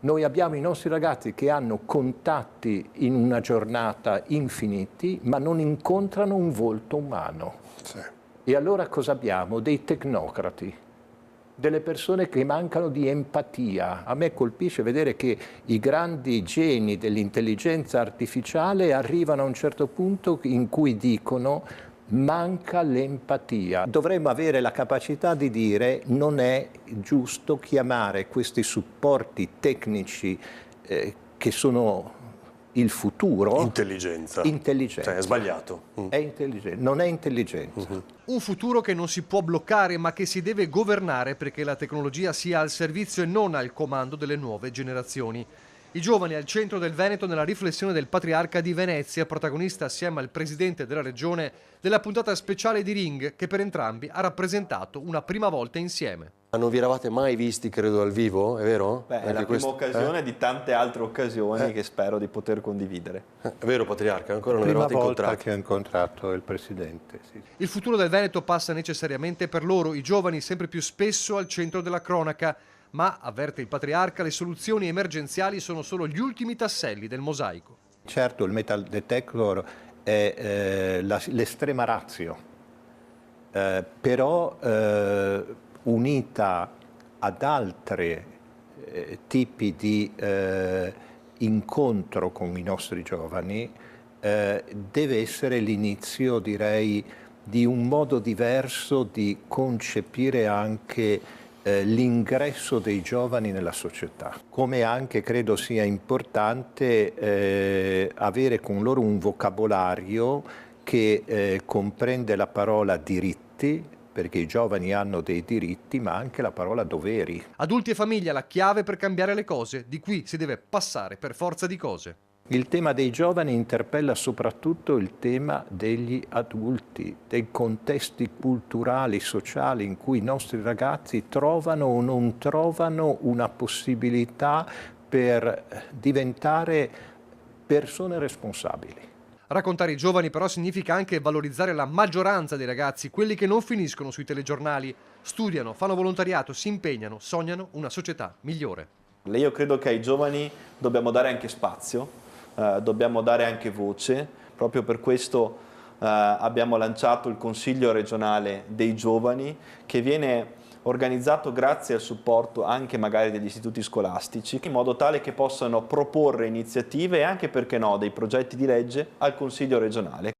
Noi abbiamo i nostri ragazzi che hanno contatti in una giornata infiniti, ma non incontrano un volto umano. Sì. E allora cosa abbiamo? Dei tecnocrati, delle persone che mancano di empatia. A me colpisce vedere che i grandi geni dell'intelligenza artificiale arrivano a un certo punto in cui dicono: manca l'empatia. Dovremmo avere la capacità di dire: non è giusto chiamare questi supporti tecnici che sono il futuro Intelligenza. intelligenza. Cioè, è sbagliato. È intelligente, non è intelligenza. Un futuro che non si può bloccare, ma che si deve governare perché la tecnologia sia al servizio e non al comando delle nuove generazioni. I giovani al centro del Veneto nella riflessione del Patriarca di Venezia, protagonista assieme al presidente della regione della puntata speciale di Ring, che per entrambi ha rappresentato una prima volta insieme. Non vi eravate mai visti, credo, dal vivo, è vero? Beh, è la prima occasione di tante altre occasioni che spero di poter condividere. È vero, Patriarca, ancora non Prima eravate volta incontrati. che ho incontrato il presidente. Sì. Il futuro del Veneto passa necessariamente per loro, i giovani sempre più spesso al centro della cronaca, ma, avverte il Patriarca, le soluzioni emergenziali sono solo gli ultimi tasselli del mosaico. Certo, il metal detector è l'estrema ratio, però unita ad altri tipi di incontro con i nostri giovani, deve essere l'inizio, direi, di un modo diverso di concepire anche l'ingresso dei giovani nella società. Come anche credo sia importante avere con loro un vocabolario che comprende la parola diritti, perché i giovani hanno dei diritti, ma anche la parola doveri. Adulti e famiglia, la chiave per cambiare le cose, di qui si deve passare per forza di cose. Il tema dei giovani interpella soprattutto il tema degli adulti, dei contesti culturali, sociali in cui i nostri ragazzi trovano o non trovano una possibilità per diventare persone responsabili. Raccontare i giovani però significa anche valorizzare la maggioranza dei ragazzi, quelli che non finiscono sui telegiornali, studiano, fanno volontariato, si impegnano, sognano una società migliore. Io credo che ai giovani dobbiamo dare anche spazio, dobbiamo dare anche voce, proprio per questo abbiamo lanciato il Consiglio regionale dei giovani, che viene organizzato grazie al supporto anche magari degli istituti scolastici, in modo tale che possano proporre iniziative e anche, perché no, dei progetti di legge al Consiglio regionale.